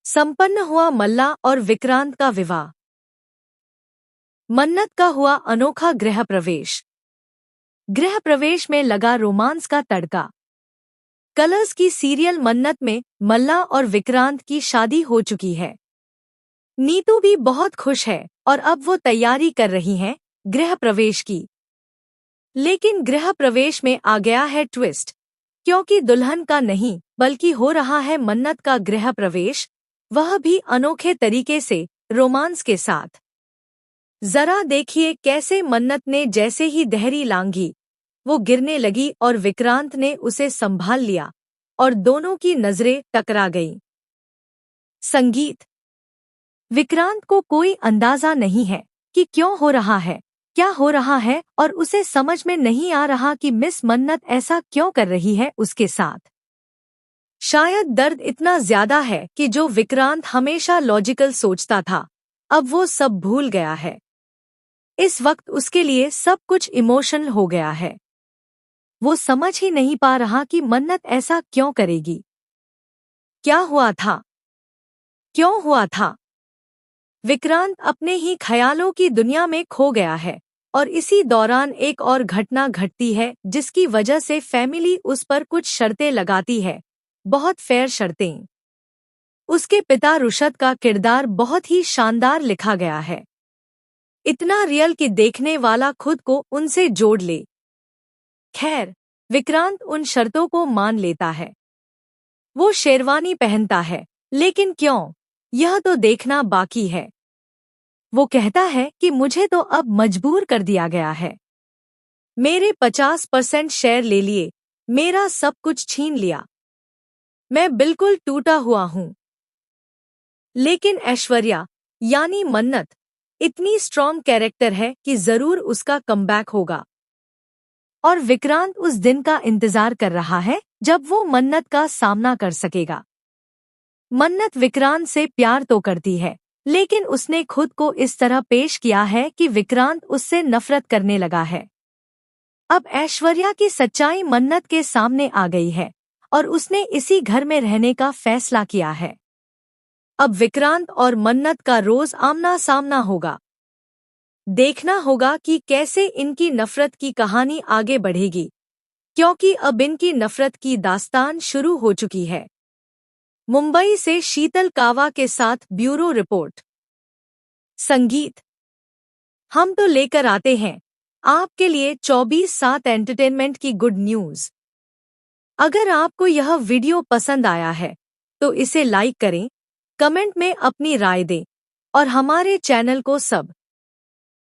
संपन्न हुआ मल्ला और विक्रांत का विवाह। मन्नत का हुआ अनोखा गृह प्रवेश। गृह प्रवेश में लगा रोमांस का तड़का। कलर्स की सीरियल मन्नत में मल्ला और विक्रांत की शादी हो चुकी है। नीतू भी बहुत खुश है और अब वो तैयारी कर रही हैं गृह प्रवेश की। लेकिन गृह प्रवेश में आ गया है ट्विस्ट, क्योंकि दुल्हन का नहीं बल्कि हो रहा है मन्नत का गृह प्रवेश, वह भी अनोखे तरीके से, रोमांस के साथ। जरा देखिए कैसे मन्नत ने जैसे ही देहरी लांघी, वो गिरने लगी और विक्रांत ने उसे संभाल लिया और दोनों की नजरें टकरा गईं। संगीत। विक्रांत को कोई अंदाजा नहीं है कि क्यों हो रहा है, क्या हो रहा है, और उसे समझ में नहीं आ रहा कि मिस मन्नत ऐसा क्यों कर रही है उसके साथ। शायद दर्द इतना ज्यादा है कि जो विक्रांत हमेशा लॉजिकल सोचता था, अब वो सब भूल गया है। इस वक्त उसके लिए सब कुछ इमोशनल हो गया है। वो समझ ही नहीं पा रहा कि मन्नत ऐसा क्यों करेगी। क्या हुआ था, क्यों हुआ था? विक्रांत अपने ही ख्यालों की दुनिया में खो गया है और इसी दौरान एक और घटना घटती है जिसकी वजह से फैमिली उस पर कुछ शर्तें लगाती है, बहुत फेयर शर्तें। उसके पिता रुशद का किरदार बहुत ही शानदार लिखा गया है, इतना रियल कि देखने वाला खुद को उनसे जोड़ ले। खैर, विक्रांत उन शर्तों को मान लेता है। वो शेरवानी पहनता है, लेकिन क्यों, यह तो देखना बाकी है। वो कहता है कि मुझे तो अब मजबूर कर दिया गया है। मेरे 50% शेयर ले लिए, मेरा सब कुछ छीन लिया। मैं बिल्कुल टूटा हुआ हूँ। लेकिन ऐश्वर्या, यानी मन्नत, इतनी स्ट्रॉन्ग कैरेक्टर है कि जरूर उसका कमबैक होगा। और विक्रांत उस दिन का इंतजार कर रहा है जब वो मन्नत का सामना कर सकेगा। मन्नत विक्रांत से प्यार तो करती है, लेकिन उसने खुद को इस तरह पेश किया है कि विक्रांत उससे नफरत करने लगा है। अब ऐश्वर्या की सच्चाई मन्नत के सामने आ गई है और उसने इसी घर में रहने का फैसला किया है। अब विक्रांत और मन्नत का रोज आमना सामना होगा। देखना होगा कि कैसे इनकी नफरत की कहानी आगे बढ़ेगी, क्योंकि अब इनकी नफरत की दास्तान शुरू हो चुकी है। मुंबई से शीतल कावा के साथ ब्यूरो रिपोर्ट। संगीत। हम तो लेकर आते हैं आपके लिए 24/7 एंटरटेनमेंट की गुड न्यूज। अगर आपको यह वीडियो पसंद आया है तो इसे लाइक करें, कमेंट में अपनी राय दें और हमारे चैनल को